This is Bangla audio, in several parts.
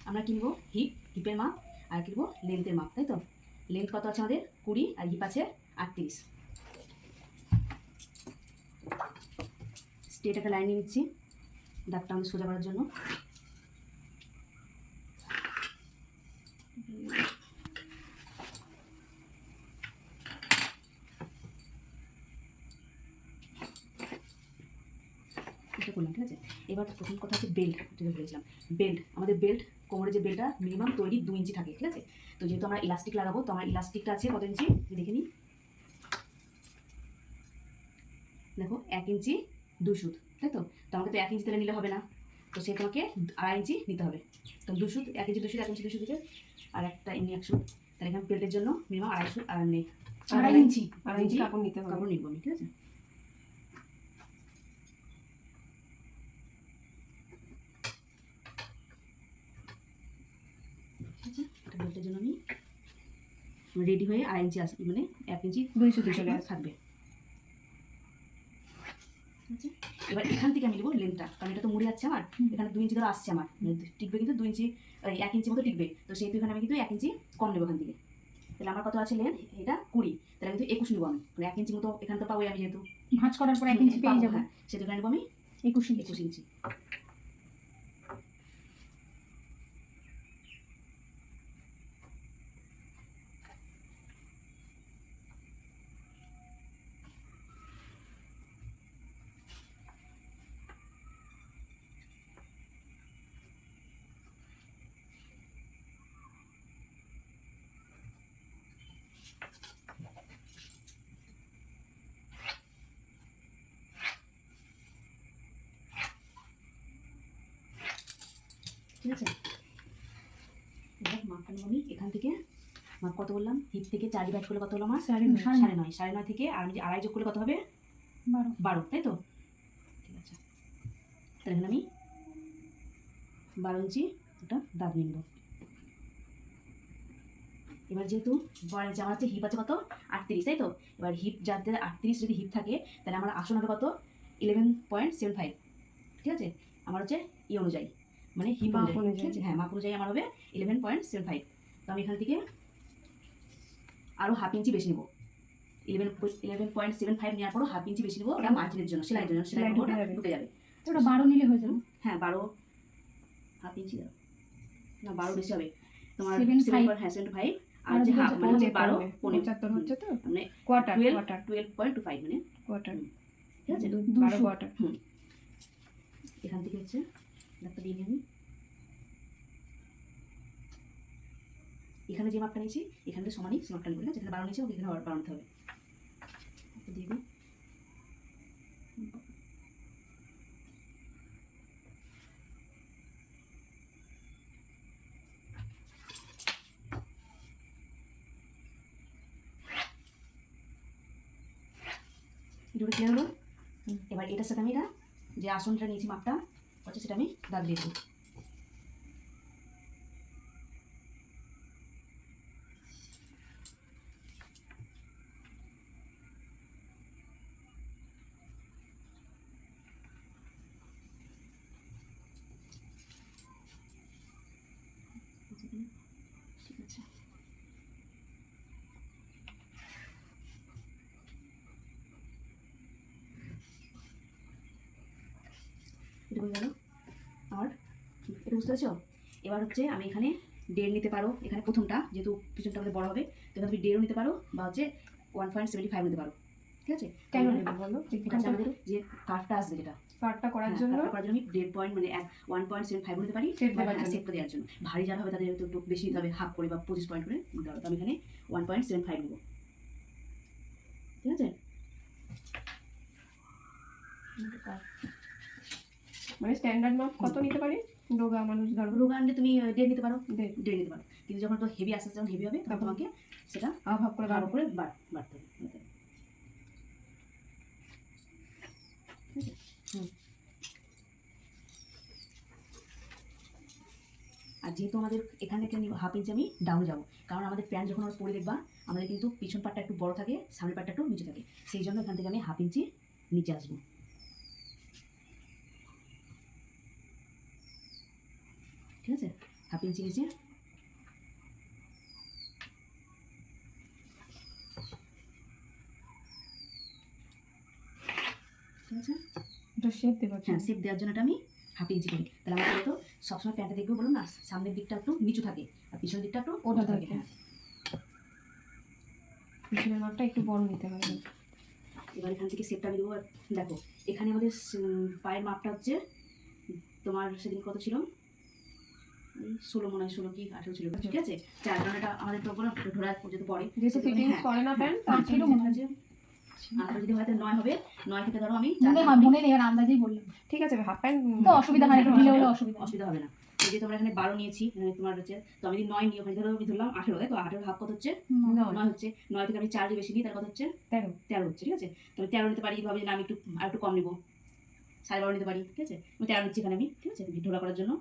আমরা কিনবো হিপের মাপ আর কিনবো লেন্থের মাপ, তাই তো? লেন্থ কত আছে আমাদের 20 আর হিপ আছে 38। স্ট্রেট একটা লাইন নিয়ে নিচ্ছি দাগটা আমাদের সোজা করার জন্য। করলাম, ঠিক আছে। এবার প্রথম কথা হচ্ছে বেল্ট, যেটা বলেছিলাম বেল্ট। আমাদের বেল্ট, কোমরে যে বেল্টটা মিনিমাম তৈরি 2 ইঞ্চি থাকে, ঠিক আছে। তো যেহেতু আমরা ইলাস্টিক লাগাবো, তো আমার ইলাস্টিকটা আছে কত ইঞ্চি দেখে নিই। দেখো 1 ইঞ্চি 2 সুত, তাই তো? তো আমাকে তো 1 ইঞ্চি তাহলে নিলে হবে না, তো সে তোমাকে 2.5 ইঞ্চি নিতে হবে। তো 2 সুত, 1 ইঞ্চি 2 সুত, 1 ইঞ্চি 2 সুত দিকে আর একটা এমনি 1 সুত। তাহলে এখানে বেল্টের জন্য মিনিমাম 2.5 সুত আর নেই 2.5 ইঞ্চি কাপড় নিতে হবে। কাপড় নিবো আমি, ঠিক আছে। বেল্টের জন্য আমি রেডি হয়ে 2.5 ইঞ্চি আসবে, মানে 1 ইঞ্চি 2 সুত চলে থাকবে। আচ্ছা, এবার এখান থেকে আমি নেবো লেন্থটা, কারণ এটা তো মুড়ে যাচ্ছে আমার। এখানে 2 ইঞ্চি ধরে আসছে আমার, টিকবে কিন্তু 2 ইঞ্চি 1 ইঞ্চি মতো টিকবে। তো সেই এখানে আমি কিন্তু 1 ইঞ্চি কম নেবো এখান থেকে। তাহলে আমার কত আছে লেন্থ, এটা 20, তাহলে কিন্তু 21 নেবো আমি, মানে 1 ইঞ্চি মতো এখানে তো পাবোই আমি, যেহেতু ভাঁজ করার পর 1 ইঞ্চি পেয়ে যাবো। হ্যাঁ, সেটা নেবো আমি 21 ইঞ্চি। ঠিক আছে, এবার মাপটা নেবো আমি এখান থেকে। মাপ কত বললাম, হিপ থেকে 4 ডিভাইড করলে কত হলো আমার 9.5 9.5 থেকে আর আমি 2.5 যোগ করলে কত হবে 12, তাই তো? ঠিক আছে, তাহলে এখানে আমি 12 ইঞ্চি একটা দাগ নিয়ে নেবো। এবার যেহেতু বড় যে আমার হচ্ছে হিপ আছে কত 38, তাই তো? এবার হিপ যাদের 38 যদি হিপ থাকে, তাহলে আমার আসন হবে কত 11.75, ঠিক আছে। আমার হচ্ছে অনুযায়ী, মানে হিপ অনুযায়ী, ঠিক আছে। হ্যাঁ, মাপ অনুযায়ী আমার হবে 11.75। তো আমি এখান থেকে আরও হাফ ইঞ্চি বেশি নেবো। 11.75 নেওয়ার পরও হাফ ইঞ্চি বেশি নেবো, ওটা মার্জিনের জন্য, সেলাইয়ের জন্য, সেলাই ঢুকে যাবে। ওটা 12 নিলে হয়ে যাবে। হ্যাঁ, 12 হাফ ইঞ্চি দাও না, 12 বেশি হবে তোমার। 75, হ্যাঁ 75 আর যে হাফ মানে হচ্ছে 12 75 হচ্ছে, তো মানে কোয়ার্টার 12.25 মানে কোয়ার্টার, ঠিক আছে 12 কোয়ার্টার। এখান থেকে হচ্ছে দাগটা দিয়ে নিই আমি। এখানে যে মাপটা নিয়েছি এখানে সমানই সে মাপটা নেবো, ঠিক আছে। যেখানে 12 নিয়েছি ওকে এখানে 12 নিতে হবে। দিয়ে দিই এটা কিনে নেবো। এবার এটার সাথে আমি এটা যে আসনটা নিয়েছি মাপটা হচ্ছে সেটা আমি দাগ দিয়ে দিই। ঠিক আছে, এটা হয়ে গেল। আর এটা বুঝতে পারছো? এবার হচ্ছে আমি এখানে 1.5 নিতে পারো, এখানে প্রথমটা যেহেতু পিছনটা আমাদের বড় হবে, তো এখানে তুমি 1.5 নিতে পারো বা হচ্ছে 1.75 নিতে পারো, ঠিক আছে। কেন নেবে বলো? এটা হচ্ছে আমাদের যে কাটটা আসবে, যেটা কাটটা করার জন্য আমি 1.5 পয়েন্ট মানে 1.75 নিতে পারি, সেটটা দেওয়ার জন্য। ভারী যারা হবে তাদের একটু বেশি নিতে হবে, হাফ করে বা 25 পয়েন্ট করে নিতে হবে। তো আমি এখানে 1.75 নেবো, ঠিক আছে। মানে স্ট্যান্ডার্ড মাপ কত নিতে পারি? রোগা মানুষ ধরো, রোগা আনলে তুমি 1.5 নিতে পারো, 1.5 নিতে পারো। কিন্তু যখন তো হেভি আস্তে আস্তে যখন হেভি হবে তখন তোমাকে সেটা হাফ করে বাড়তে হবে। আর যেহেতু আমাদের এখান থেকে হাফ ইঞ্চি আমি ডাউনে যাবো, কারণ আমাদের প্যান্ট যখন আমরা পরে দেখবা আমাদের কিন্তু পিছন পাটটা একটু বড় থাকে, সামনের পাটটা একটু নিচে থাকে, সেই জন্য এখান থেকে আমি হাফ ইঞ্চি নিচে আসবো। ঠিক আছে, হাফ ইঞ্চি নিচে। ঠিক আছে, এটা শেপ দেবো। হ্যাঁ শেপ দেওয়ার জন্য এটা আমি হাফ ইঞ্চি করি। তাহলে আমার তো সবসময় প্যান্টটা দেখবে বলুন না, সামনের দিকটা একটু নিচু থাকে আর পিছনের দিকটা একটু ওটা উঁচু থাকে। থাকে। হ্যাঁ, পিছনের মাপটা একটু বড় নিতে হবে। এবার এখান থেকে শেপটা আমি দেবো। আর দেখো এখানে আমাদের পায়ের মাপটা হচ্ছে তোমার সেদিন কত ছিল, এই 16 মনে হয়, 16 কি 18 ছিল। ঠিক আছে, 4 জনটা আমাদের তো কোনো ঢোলা পর্যন্ত পড়ে, যেহেতু ফিটিংস হ্যাঁ, করে না প্যান্ট, তার তার ছিল ছিল মনে মনে হয় হয়। আর যদি হয়তো 9 হবে, 9 থেকে ধরো আমি মনে নেই, এবার আন্দাজেই বললাম। ঠিক আছে, হাফ প্যান্ট তো অসুবিধা হয় না, একটু ঢিলে হলে অসুবিধা হয় না। অসুবিধা হবে না। এই যে তোমরা এখানে 12 নিয়েছি, তোমার হচ্ছে, তো আমি যদি 9 নিই, ওখানে ধরো আমি ধরলাম 18, তাই তো 18 হাফ কত হচ্ছে, 9 হচ্ছে। 9 থেকে আমি 4 বেশি নিই, তার কত হচ্ছে 13। 13 হচ্ছে। ঠিক আছে, তো আমি 13 নিতে পারি। যদি ভাবি যে না আমি একটু আর একটু কম নেবো, 12.5 নিতে পারি। ঠিক আছে, আমি 13 নিচ্ছি এখানে আমি। ঠিক আছে, ঢোলা করার জন্য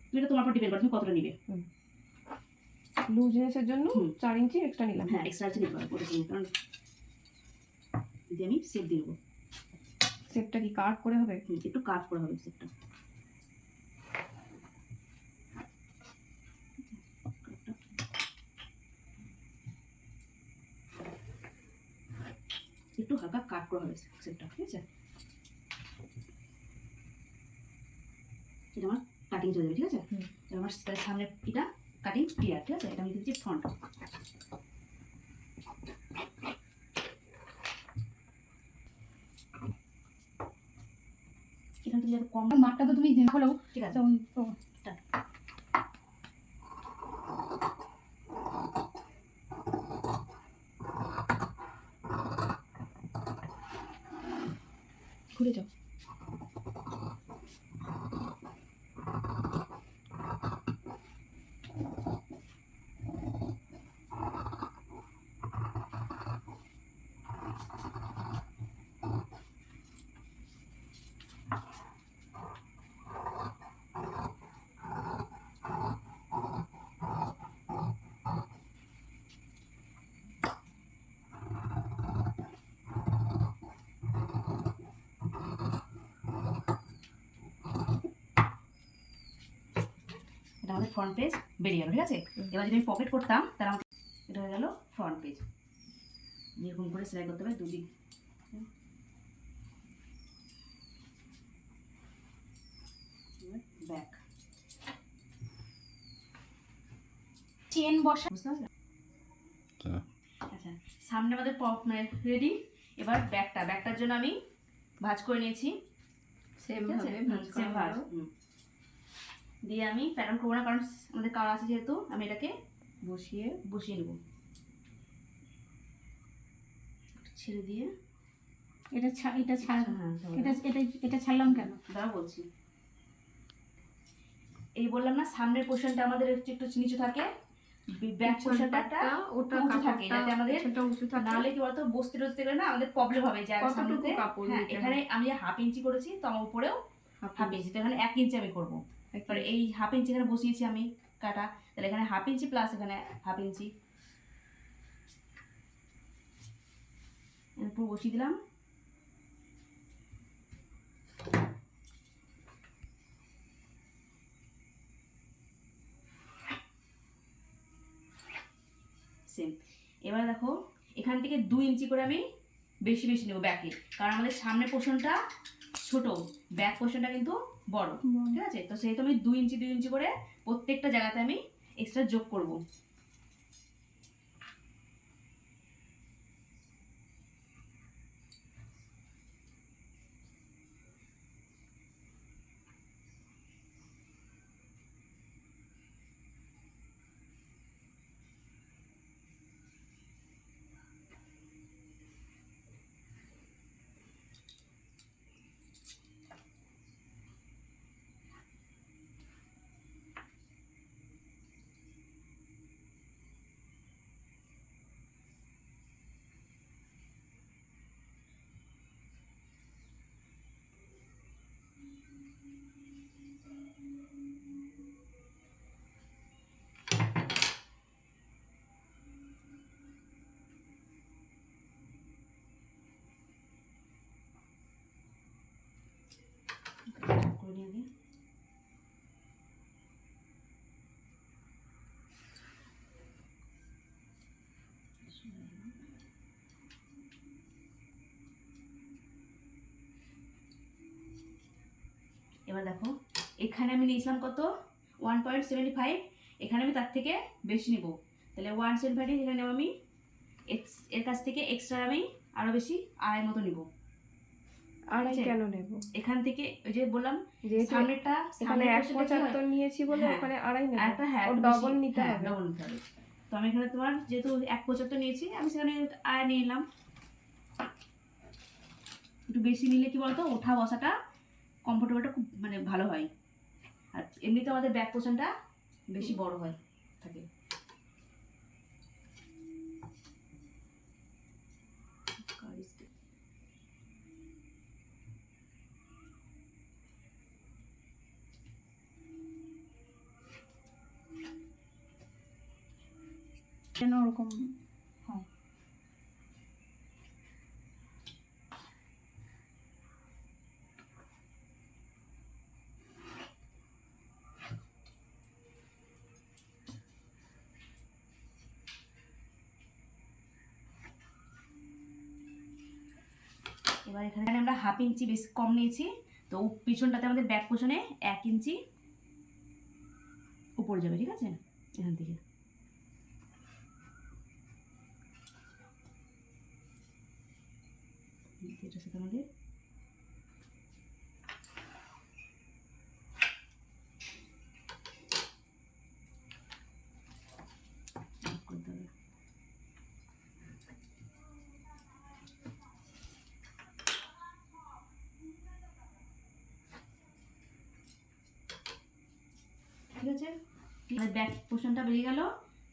তুমি এটা তোমার উপর ডিপেন্ড করো তুমি কতটা নিবে। লুজনেসের জন্য হুম। 4 ইঞ্চি এক্সট্রা নিলাম। হ্যাঁ, এক্সট্রা আছে নিতে পারো ওটা তুমি, কারণ যদি আমি শেপ দিয়ে নেবো, শেপটা কি কাট করে হবে? একটু কাট করা হবে শেপটা। একটু হালকা কাট করা হবে শেপটা। ঠিক আছে, এটা আমার কাটিং চলে যাবে। ঠিক আছে, হুম। এবার আমার সামনের এটা কাটিং ক্লিয়ার। ঠিক আছে, এটা আমি দিচ্ছি ফ্রন্ট। এখানে তুমি একটু কম, মাপটা তো তুমি হলেও ঠিক আছে, তো স্টার্ট। ঘুরে যাও। এটা আমাদের ফ্রন্ট পেজ বেরিয়ে গেল। ঠিক আছে, এবার যদি আমি পকেট করতাম তাহলে আমাকে এটা হয়ে গেল ফ্রন্ট পেজ। এরকম করে সেলাই করতে হবে দুদিক। ব্যাক, চেন বসা। বুঝতে পারছো? আচ্ছা, সামনে আমাদের রেডি। এবার ব্যাকটার জন্য আমি ভাঁজ করে নিয়েছি। সেম ঠিক আছে, ভাবে ভাঁজ সেম করা ভাঁজ। হলো। দিয়ে আমি প্যাটার্ন করবো না, কারণ আমাদের কালার আছে যেহেতু, আমি এটাকে বসিয়ে বসিয়ে নেব। ছেড়ে দিয়ে এটা এটা ছাড়া, হ্যাঁ, এটা এটা এটা ছাড়লাম কেন? দাঁড়া বলছি। এই বললাম না, সামনের পোর্শনটা আমাদের একটু একটু নিচু থাকে, ব্যাক পোর্শনটা ওটা উঁচু থাকে, যাতে আমাদের সেটা উঁচু থাকে। নাহলে কি বলতো বসতে টসতে গেলে না আমাদের প্রবলেম হবে। যে কতটুকু সামনেতে, কাপড় হ্যাঁ, নিতে এখানে আমি 1/2 ইঞ্চি করেছি, তো আমার উপরেও হাফ ইঞ্চি, তো এখানে 1 ইঞ্চি আমি করবো। এবার এই 1/2 ইঞ্চি এখানে বসিয়েছি আমি কাটা, তাহলে এখানে 1/2 ইঞ্চি প্লাস এখানে 1/2 ইঞ্চি পুরো বসিয়ে দিলাম। সেম। এবার দেখো এখান থেকে 2 ইঞ্চি করে আমি বেশি বেশি নেবো ব্যাকে, কারণ আমাদের সামনের পোর্শনটা ছোট, ব্যাক পোর্শনটা কিন্তু বড়। ঠিক আছে, তো সেহেতু আমি 2 ইঞ্চি 2 ইঞ্চি করে প্রত্যেকটা জায়গাতে আমি এক্সট্রা যোগ করব। করে নিয়ে আগে এখানে আমি নিয়েছিলাম কত 1.75, এখানে আমি তার থেকে বেশি নিব, তাহলে 1.75 এখানে নেব আমি, এর কাছ থেকে এক্সট্রা আমি আরও বেশি আড়াই মতো নিব। আড়াই ঠিক আছে? কেন নেব? এখান থেকে ওই যে বললাম যেহেতু সামনেরটা এখানে সামনের 1.75 নিয়েছি বলে হ্যাঁ। ওখানে আড়াই নেব, একটা হ্যাঁ ওর একটু ডবল বেশি, নিতে হ্যাঁ হবে। ডবল নিতে হবে। তো আমি এখানে তোমার যেহেতু 1.75 নিয়েছি, আমি সেখানে আড়াই নিয়ে নিলাম। একটু বেশি নিলে কি বলতো ওঠা বসাটা কমফোর্টেবলটা খুব মানে ভালো হয়, আর এমনিতে আমাদের ব্যাক পোর্শনটা বেশি বড় হয় থাকে। যেন ওরকম হয়। এবার এখানে আমরা 1/2 ইঞ্চি বেশি কম নিয়েছি, তো পিছনটাতে আমাদের ব্যাক পোর্শনে 1 ইঞ্চি উপরে যাবে, ঠিক আছে? এখান থেকে এটার সাথে আমাদের করতে হবে। ঠিক আছে, আমাদের ব্যাক পোর্শনটা বেরিয়ে গেল,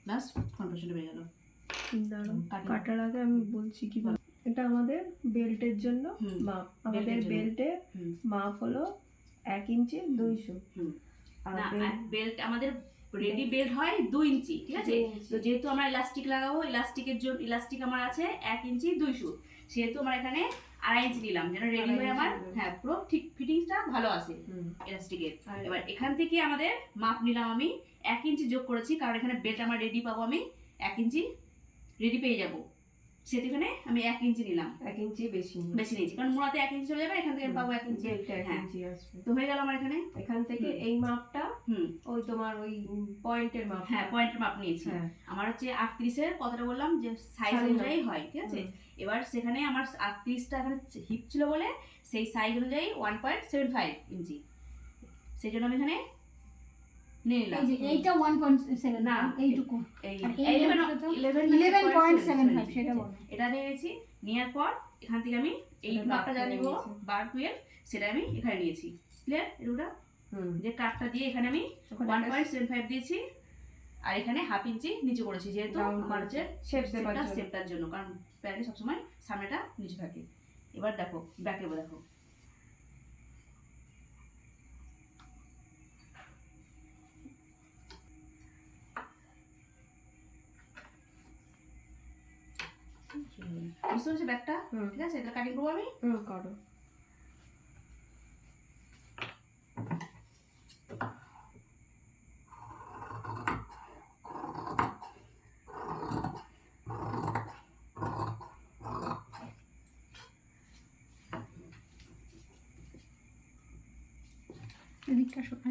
প্লাস ফ্রন্ট পোর্শনটা বেরিয়ে গেল। দাঁড়াও, কাটিং। কাটার আগে আমি বলছি কি এটা আমাদের বেল্টের জন্য হুম, মাপ। আমাদের বেল্টের জন্য। বেল্টের হুম, মাপ হলো 1 ইঞ্চি 200। হুম। আর না বেল্ট বেল্ট আমাদের রেডি বেল্ট হয় 2 ইঞ্চি, ঠিক আছে? 2 ইঞ্চি। তো যেহেতু আমরা ইলাস্টিক লাগাবো, ইলাস্টিকের জন্য ইলাস্টিক আমার আছে 1 ইঞ্চি 200, সেহেতু আমরা এখানে 2.5 ইঞ্চি নিলাম, যেন রেডি 2.5 হয়ে আমার ইঞ্চি নেবে। হ্যাঁ পুরো ঠিক ফিটিংসটা ভালো আসে ইলাস্টিকের। আর এবার এখান থেকে আমাদের মাপ নিলাম আমি 1 ইঞ্চি যোগ করেছি, কারণ এখানে বেল্ট আমার রেডি পাবো, আমি 1 ইঞ্চি রেডি পেয়ে যাবো, সেহেতু এখানে আমি 1 ইঞ্চি নিলাম, 1 ইঞ্চি বেশি নিই। বেশি নিয়েছি কারণ মোড়াতে 1 ইঞ্চি চলে যাবে, এখান থেকে আমি পাবো 1 ইঞ্চি। বেল্টে 1 হ্যাঁ, ইঞ্চি আসবে। তো হয়ে গেল আমার এখানে। এখান থেকে এই মাপটা হুম, ওই তোমার ওই পয়েন্টের মাপ। হ্যাঁ পয়েন্টের মাপ নিয়েছি। হ্যাঁ, আমার হচ্ছে 38-এর কতটা বললাম যে সাইজ সাড়ে অনুযায়ী হয়, ঠিক আছে? এবার সেখানে আমার 38টা এখানে হিপ ছিল বলে সেই সাইজ অনুযায়ী 1.75 ইঞ্চি, সেই জন্য আমি এখানে নিয়ে নিলাম। এই যে এইটা 1.7 না, এইটুকু এই আর এই 11.75 সেটা বলো। এটা নিয়ে নিয়েছি, নেওয়ার পর এখান থেকে আমি এই এটা মাপটা বার যা করে নিব নিয়েছি। 12 সেটা আমি এখানে নিয়েছি। ক্লিয়ার? এগুলো হুম, যে কাটটা দিয়ে এখানে আমি ওখানে 1.75 দিয়েছি, আর এখানে 1/2 ইঞ্চি নিচে করেছি, যেহেতু Down আমার করেছি। হচ্ছে Shape দেবার জন্য। শেপটার জন্য, কারণ প্যান্টে সবসময় সামনেটা নিচে থাকে। এবার দেখো ব্যাকে দেখো, বুঝতে পেরেছো ব্যাকটা? হুম, ঠিক আছে, এটা কাটিং করবো আমি। করো। এদিকটা আসবে।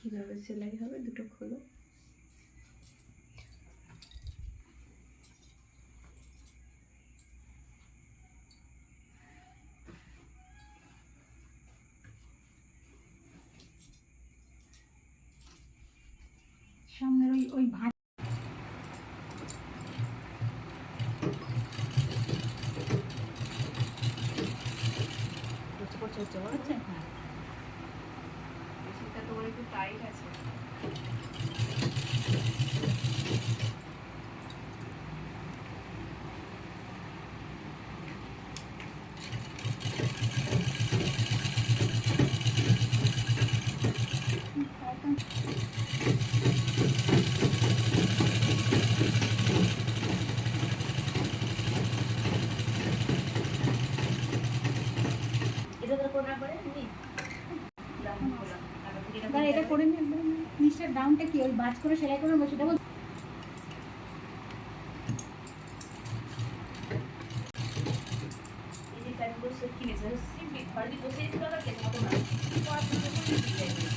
কিভাবে সেলাই হবে দুটো খোলো। সামনের ওই ভাঁজ হচ্ছে বলো হচ্ছে? হ্যাঁ মেশিনটা তোমার একটু টাইট আছে। এটা তো করে না করে নি দাম বললাম আগে থেকে এবার এটা করে নিয়ে নিচের ডাউনটা কি ওই বাজ করে সেলাই করে নেবো সেটা বল। এই যে প্যান্টগুলো সে কিনেছে সিম্পলি বাড়িতে বসে ছিল না কেন মতো না পড়াশোনা করে